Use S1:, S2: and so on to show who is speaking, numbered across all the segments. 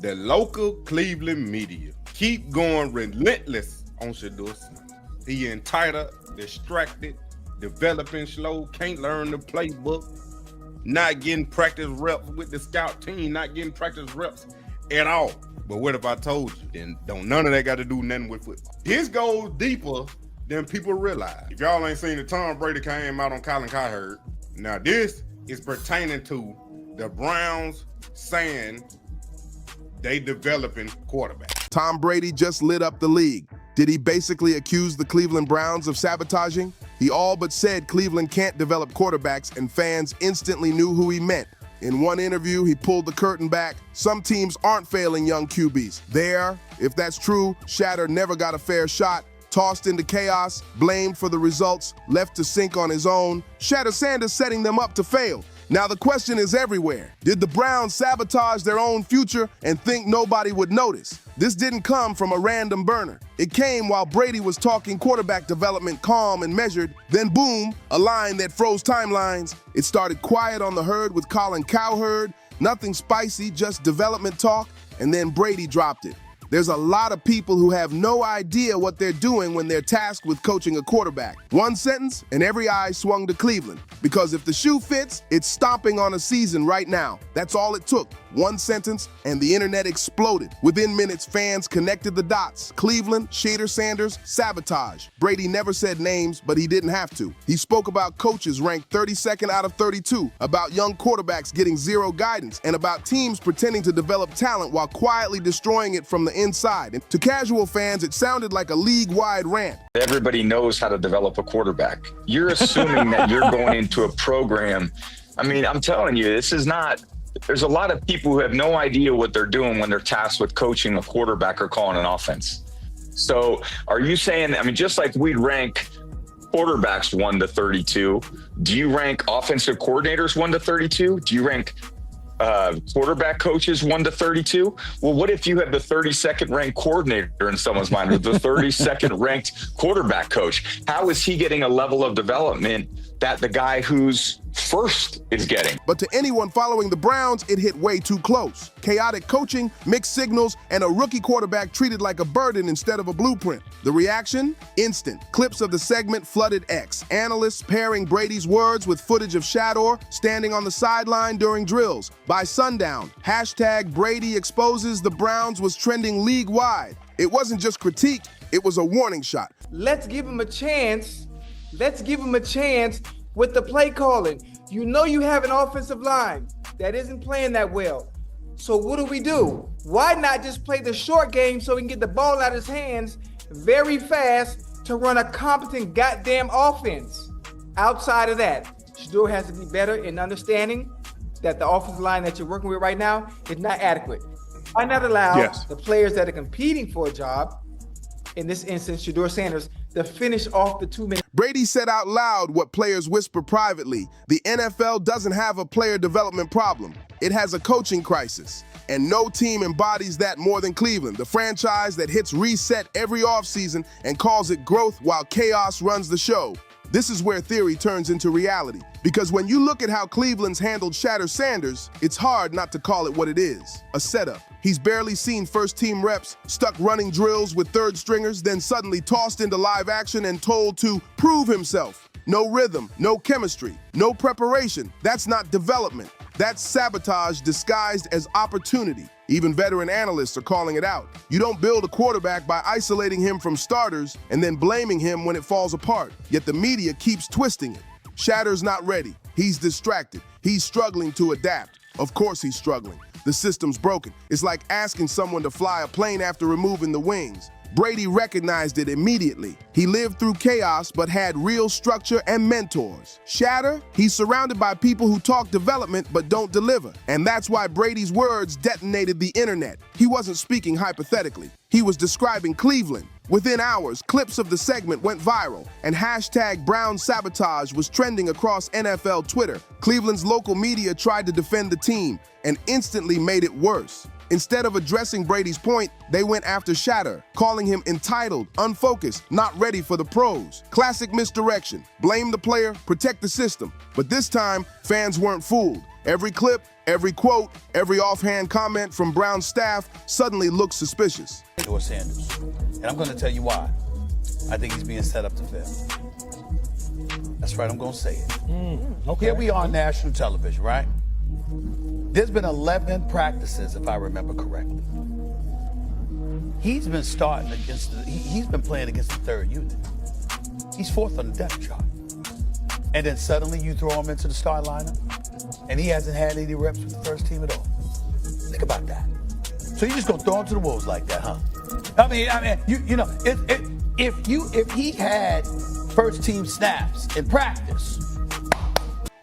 S1: The local Cleveland media keep going relentless on Shadour Sanders. He entitled, distracted, developing slow, can't learn the playbook, not getting practice reps with the scout team, not getting practice reps at all. But what if I told you? Then don't none of that got to do nothing with football. This goes deeper than people realize. If y'all ain't seen the Tom Brady came out on Colin Cowherd, now this is pertaining to the Browns saying they developing quarterback.
S2: Tom Brady just lit up the league. Did he basically accuse the Cleveland Browns of sabotaging? He all but said Cleveland can't develop quarterbacks, and fans instantly knew who he meant. In one interview, he pulled the curtain back. Some teams aren't failing young QBs. If that's true, Shadour never got a fair shot. Tossed into chaos, blamed for the results, left to sink on his own. Shadour Sanders setting them up to fail. Now the question is everywhere. Did the Browns sabotage their own future and think nobody would notice? This didn't come from a random burner. It came while Brady was talking quarterback development calm and measured. Then boom, a line that froze timelines. It started quiet on the herd with Colin Cowherd. Nothing spicy, just development talk. And then Brady dropped it. There's a lot of people who have no idea what they're doing when they're tasked with coaching a quarterback. One sentence, and every eye swung to Cleveland. Because if the shoe fits, it's stomping on a season right now. That's all it took. One sentence, and the internet exploded. Within minutes, fans connected the dots. Cleveland, Shadour Sanders, Sabotage. Brady never said names, but he didn't have to. He spoke about coaches ranked 32nd out of 32, about young quarterbacks getting zero guidance, and about teams pretending to develop talent while quietly destroying it from the inside. And to casual fans, it sounded like a league-wide rant.
S3: Everybody knows how to develop a quarterback. You're assuming that you're going into a program. I mean, I'm telling you, this is not... There's a lot of people who have no idea what they're doing when they're tasked with coaching a quarterback or calling an offense. So are you saying, I mean, just like we'd rank quarterbacks 1 to 32, do you rank offensive coordinators 1 to 32? Do you rank quarterback coaches 1 to 32? Well, what if you have the 32nd ranked coordinator in someone's mind, or the 32nd ranked quarterback coach? How is he getting a level of development that the guy who's first is getting?
S2: But to anyone following the Browns, it hit way too close. Chaotic coaching, mixed signals, and a rookie quarterback treated like a burden instead of a blueprint. The reaction? Instant. Clips of the segment flooded X. Analysts pairing Brady's words with footage of Shadour standing on the sideline during drills. By sundown, hashtag Brady exposes the Browns was trending league-wide. It wasn't just critique, it was a warning shot.
S4: Let's give him a chance. Let's give him a chance with the play calling. You know you have an offensive line that isn't playing that well. So what do? Why not just play the short game so he can get the ball out of his hands very fast to run a competent goddamn offense? Outside of that, Shedeur has to be better in understanding that the offensive line that you're working with right now is not adequate. Why not allow the players that are competing for a job, in this instance, Shadour Sanders, to finish off the 2 minutes?
S2: Brady said out loud what players whisper privately. The NFL doesn't have a player development problem. It has a coaching crisis. And no team embodies that more than Cleveland, the franchise that hits reset every offseason and calls it growth while chaos runs the show. This is where theory turns into reality. Because when you look at how Cleveland's handled Shadour Sanders, it's hard not to call it what it is, a setup. He's barely seen first-team reps, stuck running drills with third stringers, then suddenly tossed into live action and told to prove himself. No rhythm, no chemistry, no preparation. That's not development. That's sabotage disguised as opportunity. Even veteran analysts are calling it out. You don't build a quarterback by isolating him from starters and then blaming him when it falls apart. Yet the media keeps twisting it. Shadur's not ready. He's distracted. He's struggling to adapt. Of course he's struggling. The system's broken. It's like asking someone to fly a plane after removing the wings. Brady recognized it immediately. He lived through chaos but had real structure and mentors. Shadour, he's surrounded by people who talk development but don't deliver. And that's why Brady's words detonated the internet. He wasn't speaking hypothetically. He was describing Cleveland. Within hours, clips of the segment went viral, and hashtag Brown Sabotage was trending across NFL Twitter. Cleveland's local media tried to defend the team and instantly made it worse. Instead of addressing Brady's point, they went after Shadour, calling him entitled, unfocused, not ready for the pros. Classic misdirection. Blame the player, protect the system. But this time, fans weren't fooled. Every clip, Every quote, every offhand comment from Brown's staff suddenly looks suspicious.
S5: Shadour Sanders. And I'm going to tell you why. I think he's being set up to fail. That's right, I'm going to say it.
S6: Okay.
S5: Here we are on national television, right? There's been 11 practices, if I remember correctly. He's been starting against he's been playing against the third unit. He's fourth on the depth chart. And then suddenly you throw him into the start lineup, and he hasn't had any reps with the first team at all. Think about that. So you're just gonna throw him to the wolves like that, huh? I mean, you know, if he had first team snaps in practice.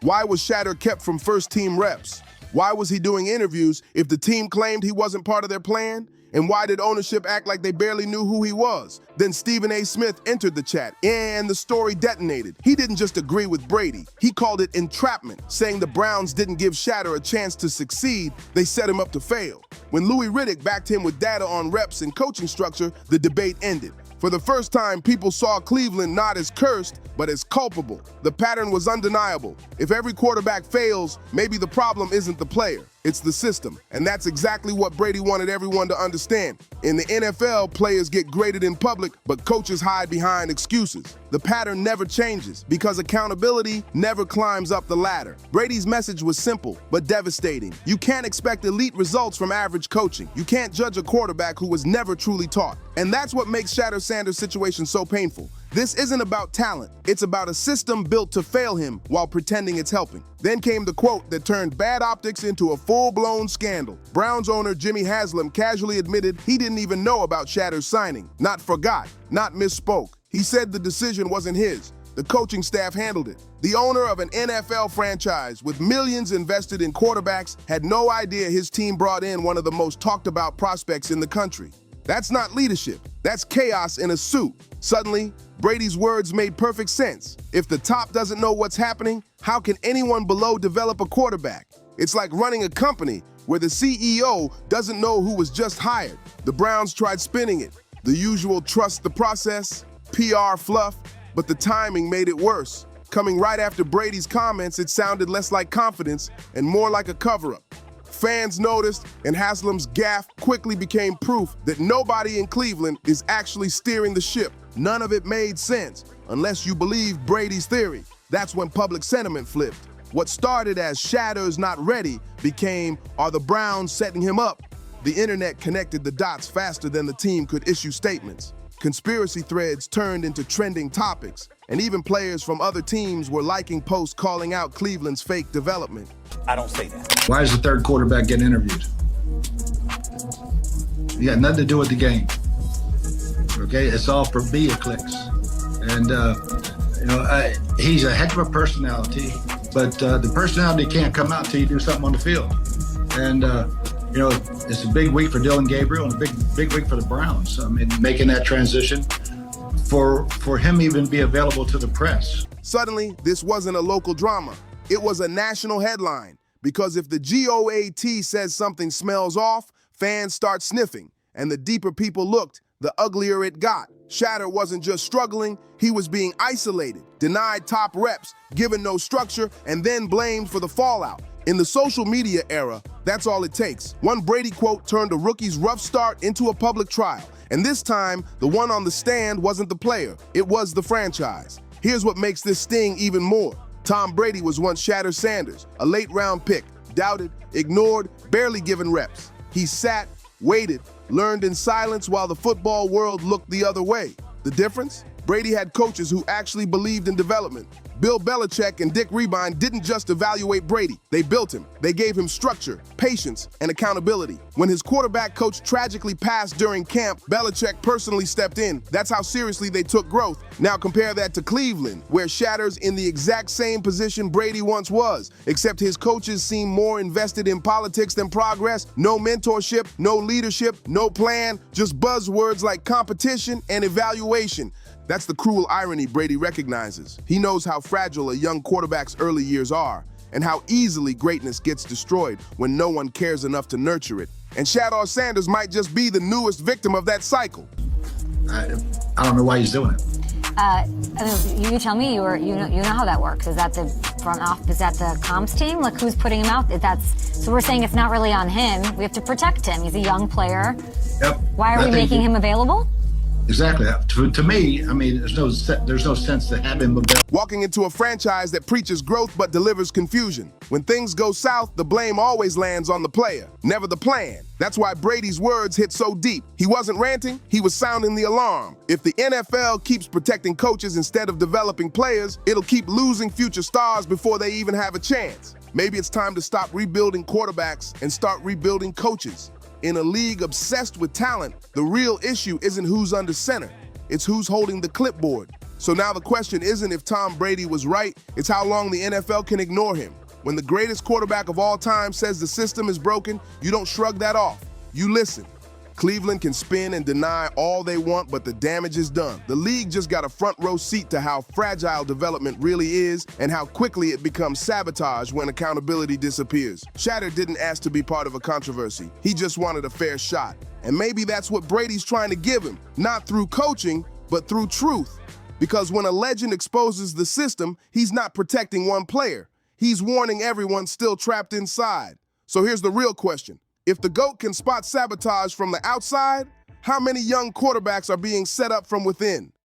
S2: Why was Shedeur kept from first team reps? Why was he doing interviews if the team claimed he wasn't part of their plan? And why did ownership act like they barely knew who he was? Then Stephen A. Smith entered the chat, and the story detonated. He didn't just agree with Brady. He called it entrapment, saying the Browns didn't give Shedeur a chance to succeed, they set him up to fail. When Louis Riddick backed him with data on reps and coaching structure, the debate ended. For the first time, people saw Cleveland not as cursed, but as culpable. The pattern was undeniable. If every quarterback fails, maybe the problem isn't the player, it's the system. And that's exactly what Brady wanted everyone to understand. In the NFL, players get graded in public, but coaches hide behind excuses. The pattern never changes because accountability never climbs up the ladder. Brady's message was simple, but devastating. You can't expect elite results from average coaching. You can't judge a quarterback who was never truly taught. And that's what makes Shadour Sanders' situation so painful. This isn't about talent. It's about a system built to fail him while pretending it's helping. Then came the quote that turned bad optics into a full-blown scandal. Browns owner Jimmy Haslam casually admitted he didn't even know about Shadeur's signing. Not forgot, not misspoke. He said the decision wasn't his. The coaching staff handled it. The owner of an NFL franchise with millions invested in quarterbacks had no idea his team brought in one of the most talked about prospects in the country. That's not leadership. That's chaos in a suit. Suddenly, Brady's words made perfect sense. If the top doesn't know what's happening, how can anyone below develop a quarterback? It's like running a company where the CEO doesn't know who was just hired. The Browns tried spinning it. The usual trust the process, PR fluff, but the timing made it worse. Coming right after Brady's comments, it sounded less like confidence and more like a cover-up. Fans noticed, and Haslam's gaffe quickly became proof that nobody in Cleveland is actually steering the ship. None of it made sense, unless you believe Brady's theory. That's when public sentiment flipped. What started as Shadeur's not ready became, are the Browns setting him up? The internet connected the dots faster than the team could issue statements. Conspiracy threads turned into trending topics, and even players from other teams were liking posts calling out Cleveland's fake development.
S5: I don't say that.
S6: Why is the third quarterback getting interviewed? You got nothing to do with the game. Okay, it's all for media clicks. And, he's a heck of a personality, but the personality can't come out until you do something on the field. And, it's a big week for Dylan Gabriel and a big week for the Browns. I mean, making that transition for him even be available to the press.
S2: Suddenly, this wasn't a local drama. It was a national headline, because if the GOAT says something smells off, fans start sniffing, and the deeper people looked, the uglier it got. Shedeur wasn't just struggling, he was being isolated, denied top reps, given no structure, and then blamed for the fallout. In the social media era, that's all it takes. One Brady quote turned a rookie's rough start into a public trial, and this time, the one on the stand wasn't the player, it was the franchise. Here's what makes this sting even more. Tom Brady was once Shadour Sanders, a late-round pick, doubted, ignored, barely given reps. He sat, waited, learned in silence while the football world looked the other way. The difference? Brady had coaches who actually believed in development. Bill Belichick and Dick Ribine didn't just evaluate Brady, they built him. They gave him structure, patience, and accountability. When his quarterback coach tragically passed during camp, Belichick personally stepped in. That's how seriously they took growth. Now compare that to Cleveland, where Shadeur's in the exact same position Brady once was, except his coaches seem more invested in politics than progress. No mentorship, no leadership, no plan, just buzzwords like competition and evaluation. That's the cruel irony Brady recognizes. He knows how fragile a young quarterback's early years are, and how easily greatness gets destroyed when no one cares enough to nurture it. And Shadour Sanders might just be the newest victim of that cycle.
S6: I don't know why he's doing it.
S7: I mean, you tell me. You know how that works. Is that the front office? Is that the comms team? Like, who's putting him out? So we're saying it's not really on him. We have to protect him. He's a young player.
S6: Yep.
S7: Why are we making him available?
S6: Exactly. To me, I mean, there's no sense to have him available.
S2: Walking into a franchise that preaches growth but delivers confusion. When things go south, the blame always lands on the player, never the plan. That's why Brady's words hit so deep. He wasn't ranting, he was sounding the alarm. If the NFL keeps protecting coaches instead of developing players, it'll keep losing future stars before they even have a chance. Maybe it's time to stop rebuilding quarterbacks and start rebuilding coaches. In a league obsessed with talent, the real issue isn't who's under center, it's who's holding the clipboard. So now the question isn't if Tom Brady was right, it's how long the NFL can ignore him. When the greatest quarterback of all time says the system is broken, you don't shrug that off. You listen. Cleveland can spin and deny all they want, but the damage is done. The league just got a front row seat to how fragile development really is and how quickly it becomes sabotage when accountability disappears. Shadour didn't ask to be part of a controversy. He just wanted a fair shot. And maybe that's what Brady's trying to give him, not through coaching, but through truth. Because when a legend exposes the system, he's not protecting one player. He's warning everyone still trapped inside. So here's the real question. If the GOAT can spot sabotage from the outside, how many young quarterbacks are being set up from within?